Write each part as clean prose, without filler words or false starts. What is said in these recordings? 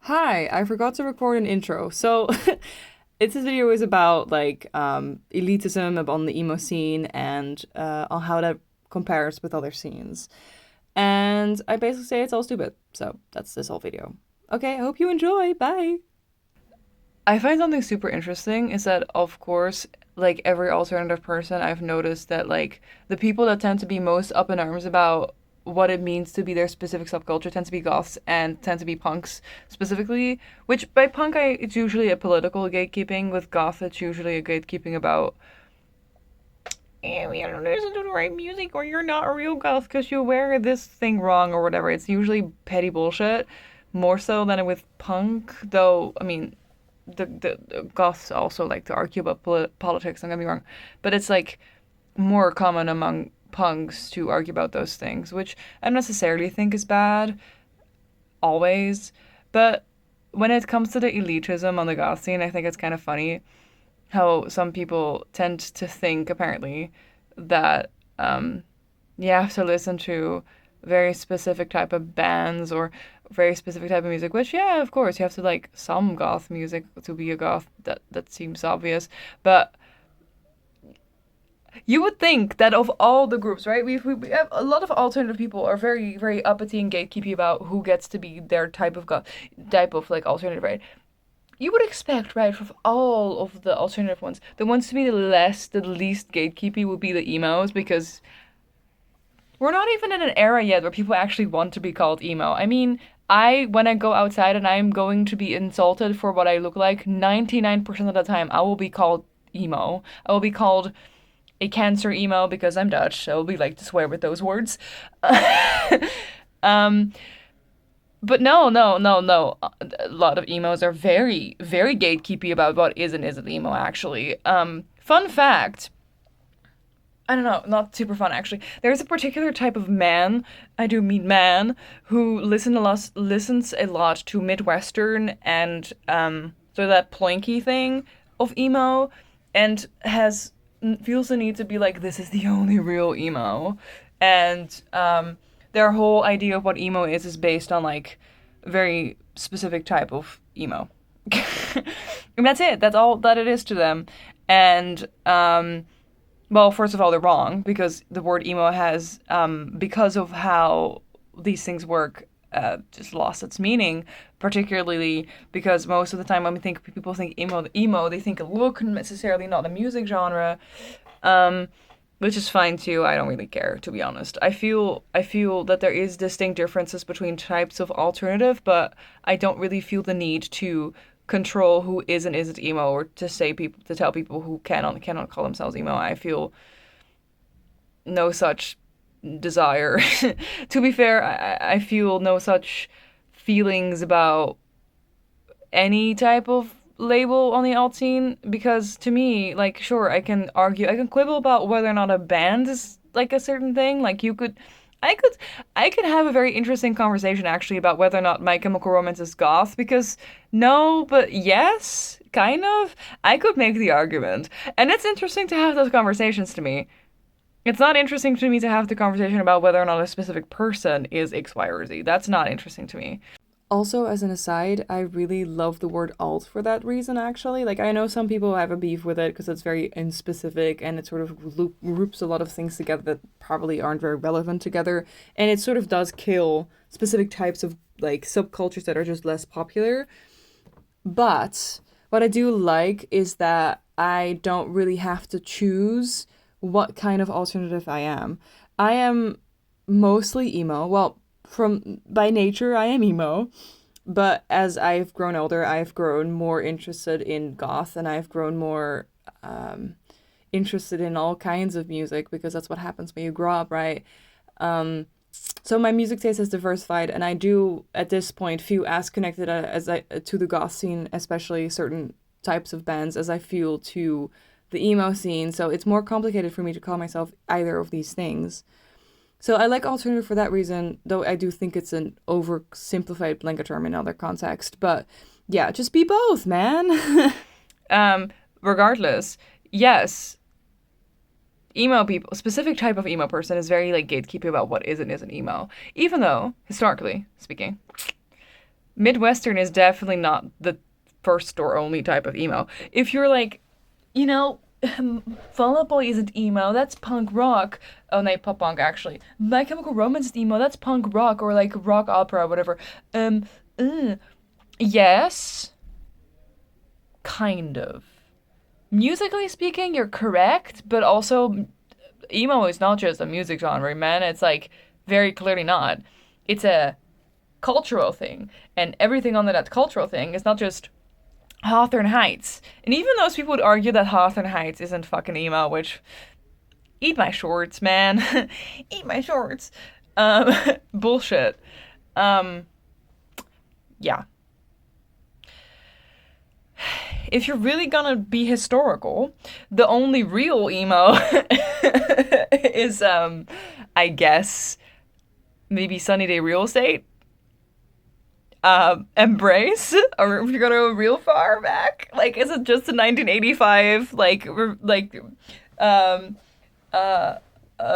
Hi, I forgot to record an intro. So, this video is about elitism on the emo scene and on how that compares with other scenes. And I basically say it's all stupid. So that's this whole video. Okay, I hope you enjoy. Bye. I find something super interesting is that, of course, like every alternative person, I've noticed that like the people that tend to be most up in arms about what it means to be their specific subculture tend to be goths and tend to be punks specifically. Which by punk, it's usually a political gatekeeping. With goth, it's usually a gatekeeping about you don't listen to the right music or you're not a real goth because you wear this thing wrong or whatever. It's usually petty bullshit, more so than with punk. Though, I mean, the goths also like to argue about politics, don't get me wrong. But it's like more common among punks to argue about those things, which I don't necessarily think is bad, always. But when it comes to the elitism on the goth scene, I think it's kind of funny how some people tend to think, apparently, that you have to listen to very specific type of bands or very specific type of music, which, yeah, of course, you have to like some goth music to be a goth. That seems obvious. But you would think that of all the groups, right? We have a lot of alternative people are very, very uppity and gatekeepy about who gets to be their type of type of like alternative, right? You would expect, right, from all of the alternative ones, the ones to be the least gatekeepy would be the emos, because we're not even in an era yet where people actually want to be called emo. I mean, when I go outside and I'm going to be insulted for what I look like, 99% of the time I will be called emo. I will be called a cancer emo because I'm Dutch. I will be like to swear with those words. um, but no, no, no, no. A lot of emos are very, very gatekeepy about what is and isn't emo, actually. Fun fact. I don't know, not super fun actually. There's a particular type of man, I do mean man, who listens a lot to Midwestern and so that ploinky thing of emo, and has feels the need to be like, this is the only real emo. And their whole idea of what emo is based on like very specific type of emo. And that's it. That's all that it is to them. And well, first of all, they're wrong because the word emo has, because of how these things work, just lost its meaning. Particularly because most of the time when people think emo, they think a look, necessarily not a music genre, um, which is fine too. I don't really care, to be honest. I feel that there is distinct differences between types of alternative, but I don't really feel the need to control who is and isn't emo, or to tell people who cannot call themselves emo. I feel no such desire. To be fair, I feel no such feelings about any type of label on the alt scene, because to me, like, sure, I can quibble about whether or not a band is like a certain thing. Like, I could, I could have a very interesting conversation actually about whether or not My Chemical Romance is goth, because no, but yes, kind of. I could make the argument, and it's interesting to have those conversations to me. It's not interesting to me to have the conversation about whether or not a specific person is X, Y, or Z. That's not interesting to me. Also, as an aside, I really love the word alt for that reason, actually. Like, I know some people have a beef with it because it's very inspecific and it sort of groups a lot of things together that probably aren't very relevant together. And it sort of does kill specific types of, like, subcultures that are just less popular. But what I do like is that I don't really have to choose what kind of alternative I am. I am mostly emo. Well, from by nature, I am emo. But as I've grown older, I've grown more interested in goth, and I've grown more interested in all kinds of music, because that's what happens when you grow up, right? Um, so my music taste has diversified, and I do at this point feel as connected as I to the goth scene, especially certain types of bands, as I feel to the emo scene. So it's more complicated for me to call myself either of these things. So I like alternative for that reason, though I do think it's an oversimplified blanket term in other context. But yeah, just be both, man. Regardless, yes, emo people, specific type of emo person is very like gatekeeping about what is and isn't emo. Even though, historically speaking, Midwestern is definitely not the first or only type of emo. If you're like, you know, Fall Out Boy isn't emo, that's punk rock. Oh, no, pop punk actually. My Chemical Romance is emo, that's punk rock or like rock opera or whatever. Um, yes, kind of. Musically speaking, you're correct, but also emo is not just a music genre, man. It's like very clearly not. It's a cultural thing, and everything on that cultural thing is not just Hawthorne Heights. And even those people would argue that Hawthorne Heights isn't fucking emo, which eat my shorts, man. Eat my shorts. Um, bullshit. Um, yeah. If you're really gonna be historical, the only real emo is I guess maybe Sunny Day Real Estate. Embrace, or if you're gonna go real far back, like is it just the 1985 um uh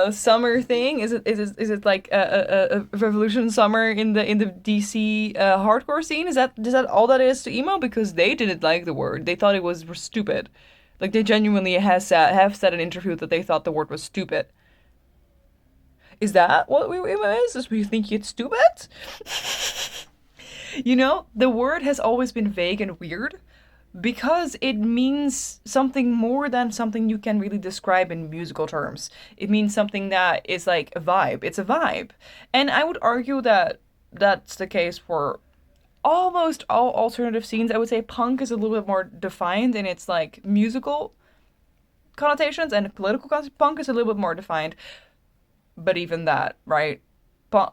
summer thing? Is it like a revolution summer in the DC hardcore scene? Is that all that is to emo? Because they didn't like the word, they thought it was stupid. Like they genuinely have said in interview that they thought the word was stupid. Is that what emo is? Is we think it's stupid? The word has always been vague and weird because it means something more than something you can really describe in musical terms. It means something that is like a vibe. It's a vibe. And I would argue that that's the case for almost all alternative scenes. I would say punk is a little bit more defined in its like musical connotations, and political punk is a little bit more defined. But even that, right?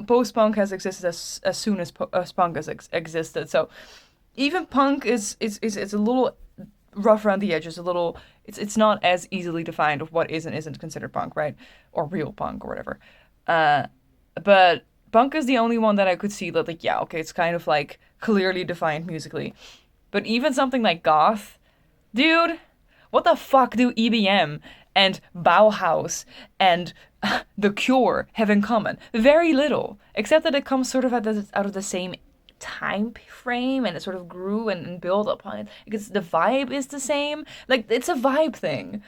Post-punk has existed as soon as punk has existed. So even punk is a little rough around the edges, a little. It's not as easily defined of what is and isn't considered punk, right? Or real punk or whatever. Uh, but punk is the only one that I could see that like, yeah, okay, it's kind of like clearly defined musically. But even something like goth, dude, what the fuck do EBM and Bauhaus and The Cure have in common? Very little, except that it comes sort of out of the same time frame, and it sort of grew and built upon it because the vibe is the same. Like it's a vibe thing.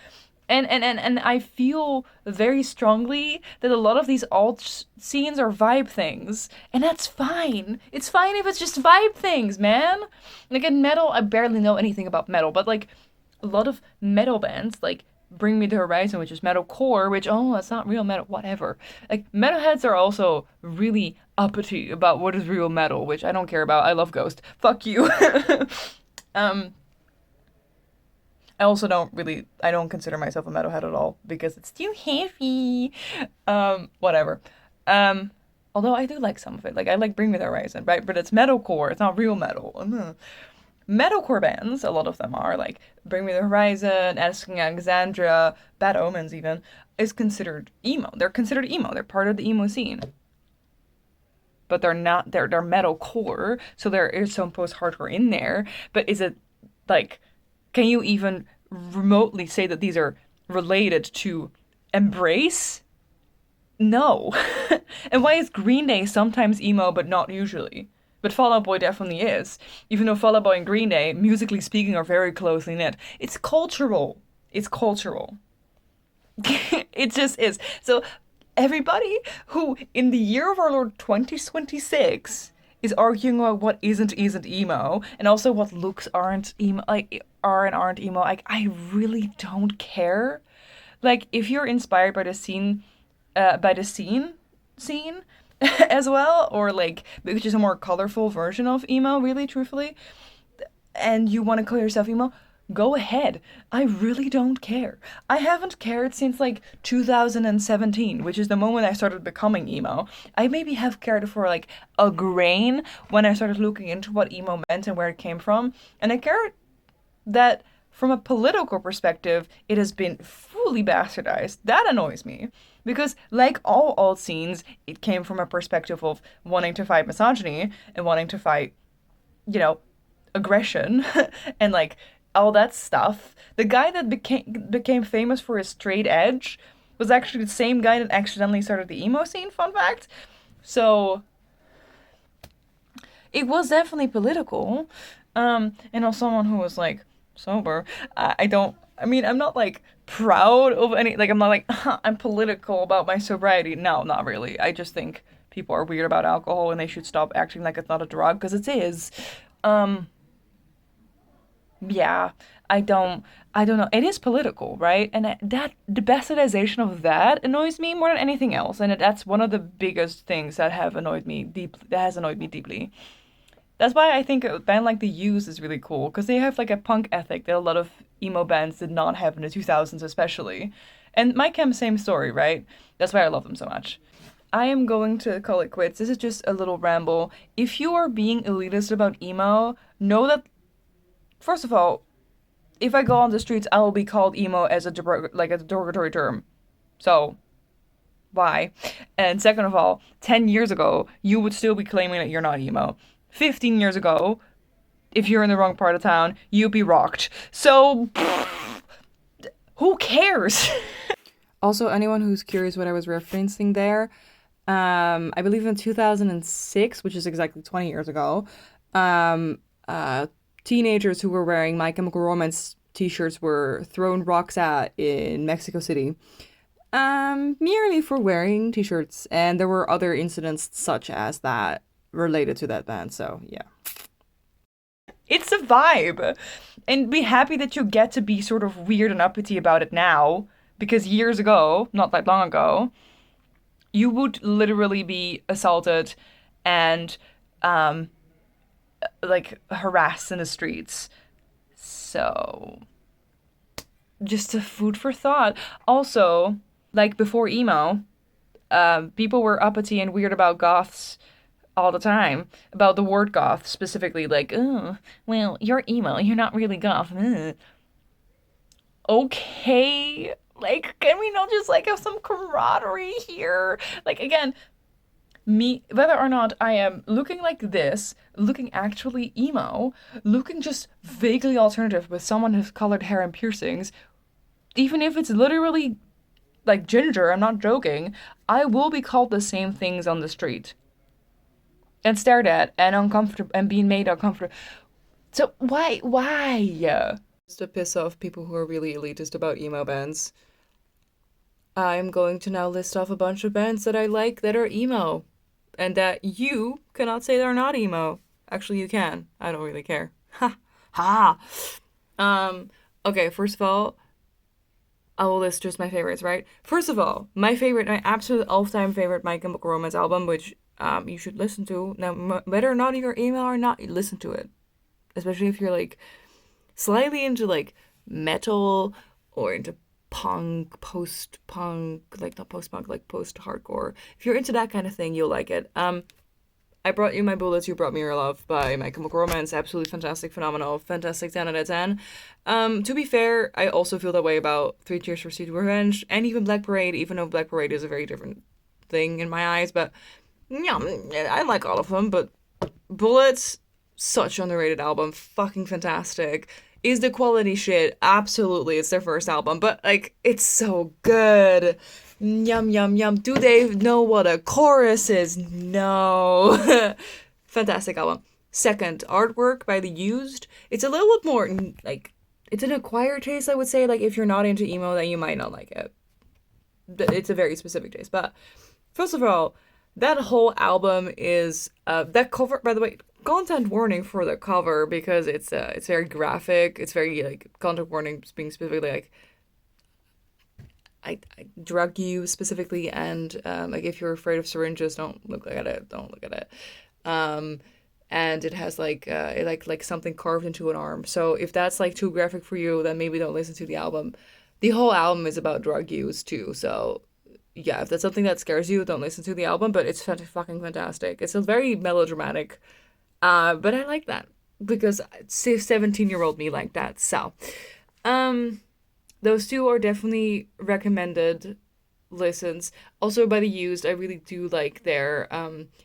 And I feel very strongly that a lot of these alt scenes are vibe things, and that's fine. It's fine if it's just vibe things, man. Like in metal, I barely know anything about metal, but like a lot of metal bands, like Bring Me the Horizon, which is metalcore, which, oh, that's not real metal, whatever. Like, metalheads are also really uppity about what is real metal, which I don't care about. I love Ghost. Fuck you. um, I don't consider myself a metalhead at all because it's too heavy. Whatever. Although I do like some of it. Like, I like Bring Me the Horizon, right? But it's metalcore. It's not real metal. Metalcore bands, a lot of them are, like Bring Me the Horizon, Asking Alexandria, Bad Omens even, is considered emo. They're considered emo. They're part of the emo scene. But they're not, they're metalcore, so there is some post-hardcore in there. But is it, like, can you even remotely say that these are related to Embrace? No. And why is Green Day sometimes emo but not usually? But Fall Out Boy definitely is. Even though Fall Out Boy and Green Day, musically speaking, are very closely knit. It's cultural. It's cultural. It just is. So everybody who, in the year of our Lord 2026, is arguing about what isn't emo, and also what looks aren't emo, like are and aren't emo, like I really don't care. Like if you're inspired by the scene as well, or like which is a more colorful version of emo, really truthfully, and you want to call yourself emo, go ahead. I really don't care. I haven't cared since like 2017, which is the moment I started becoming emo. I maybe have cared for like a grain when I started looking into what emo meant and where it came from, and I cared that from a political perspective, it has been fully bastardized. That annoys me. Because, like all alt scenes, it came from a perspective of wanting to fight misogyny and wanting to fight, aggression and, like, all that stuff. The guy that became famous for his straight edge was actually the same guy that accidentally started the emo scene, fun fact. So, it was definitely political. And as someone who was like sober, I don't. I mean, I'm not like proud of any. Like, I'm not like I'm political about my sobriety. No, not really. I just think people are weird about alcohol and they should stop acting like it's not a drug because it is. Um, yeah, I don't. I don't know. It is political, right? And that the bastardization of that annoys me more than anything else. And that's one of the biggest things that have annoyed me deep. That has annoyed me deeply. That's why I think a band like The Used is really cool because they have like a punk ethic that a lot of emo bands did not have in the 2000s, especially. And My Chem, same story, right? That's why I love them so much. I am going to call it quits. This is just a little ramble. If you are being elitist about emo, know that first of all, if I go on the streets, I will be called emo as like a derogatory term. So why? And second of all, 10 years ago, you would still be claiming that you're not emo. 15 years ago, if you're in the wrong part of town, you'd be rocked. So, who cares? Also, anyone who's curious what I was referencing there, I believe in 2006, which is exactly 20 years ago, um, teenagers who were wearing My Chemical Romance t-shirts were thrown rocks at in Mexico City, merely for wearing t-shirts. And there were other incidents such as that related to that band. So yeah, it's a vibe, and be happy that you get to be sort of weird and uppity about it now. Because years ago, not that long ago, you would literally be assaulted and um, like harassed in the streets. So just a food for thought. Also, like before emo, people were uppity and weird about goths all the time, about the word goth specifically, like, oh, well, you're emo, you're not really goth. Ugh. Okay, like, can we not just like have some camaraderie here? Like, again, me, whether or not I am looking like this, looking actually emo, looking just vaguely alternative with someone who's colored hair and piercings, even if it's literally like ginger, I'm not joking, I will be called the same things on the street and stared at and uncomfortable and being made uncomfortable. So why? Just to piss off people who are really elitist about emo bands, I'm going to now list off a bunch of bands that I like that are emo and that you cannot say they're not emo. Actually, you can. I don't really care. Ha ha. Um. Okay. First of all, I will list just my favorites. Right. First of all, my favorite, my absolute all-time favorite, My Chemical Romance album, which you should listen to. Now, whether or not you're emo or not, listen to it. Especially if you're like slightly into like metal or into punk, post punk, like not post punk, like post hardcore. If you're into that kind of thing, you'll like it. I Brought You My Bullets, You Brought Me Your Love by My Chemical Romance. Absolutely fantastic, phenomenal, fantastic, 10 out of 10. To be fair, I also feel that way about Three Cheers for Sweet Revenge and even Black Parade, even though Black Parade is a very different thing in my eyes. But yeah, I like all of them. But Bullets, such underrated album, fucking fantastic. Is the quality shit? Absolutely, it's their first album, but like, it's so good. Yum, yum, yum. Do they know what a chorus is? No. Fantastic album. Second, Artwork by The Used. It's a little bit more, like, it's an acquired taste, I would say. Like, if you're not into emo, then you might not like it. It's a very specific taste. But, first of all, that whole album is, that cover, by the way, content warning for the cover, because it's very graphic. It's very, like, content warning being specifically, like, I drug you specifically, and like if you're afraid of syringes, don't look at it. Don't look at it. And it has like like something carved into an arm. So if that's like too graphic for you, then maybe don't listen to the album. The whole album is about drug use too. So yeah, if that's something that scares you, don't listen to the album. But it's fucking fantastic. It's a very melodramatic, but I like that because 17-year-old me like that. So, those two are definitely recommended listens. Also by The Used, I really do like their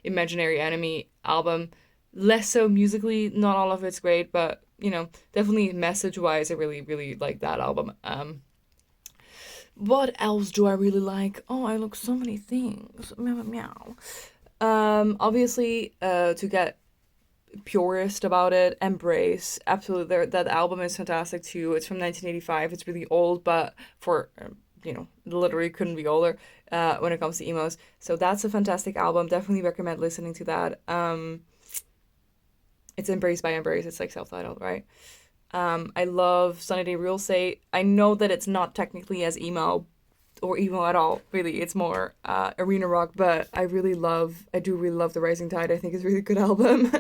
Imaginary Enemy album. Less so musically, not all of it's great, but you know, definitely message wise, I really, really like that album. What else do I really like? Oh, I like so many things. Meow meow. Obviously, to get purist about it, embrace. Absolutely, that album is fantastic too. It's from 1985. It's really old, but for literally couldn't be older when it comes to emos. So that's a fantastic album. Definitely recommend listening to that. It's Embrace by Embrace. It's like self-titled, right? I love Sunny Day Real Estate. I know that it's not technically as emo or emo at all. Really, it's more arena rock. But I do really love The Rising Tide. I think it's a really good album.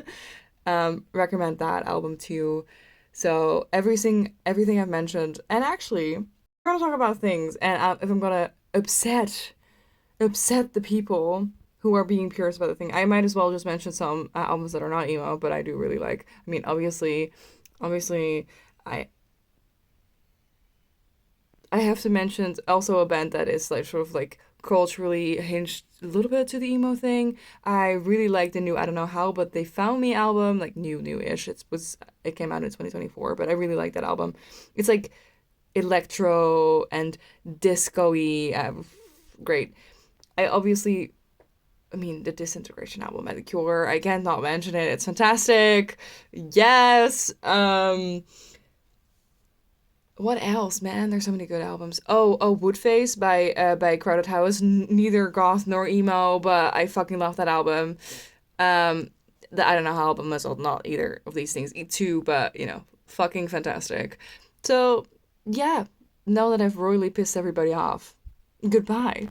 Recommend that album too. So everything I've mentioned, and actually, we're gonna talk about things, and if I'm gonna upset the people who are being purist about the thing, I might as well just mention some albums that are not emo, but I do really like. I mean, obviously, I I have to mention also a band that is like sort of like culturally hinged a little bit to the emo thing. I really like the new I don't know how, but they found me album, like new-ish. It came out in 2024, but I really like that album. It's like electro and disco-y, great. I obviously I mean, the Disintegration album, Meliora, I can't not mention it. It's fantastic. Yes. What else, man? There's so many good albums. Woodface by Crowded House. Neither goth nor emo, but I fucking love that album. Um, the I don't know how album is not either of these things. Too, but fucking fantastic. So yeah, now that I've royally pissed everybody off, goodbye.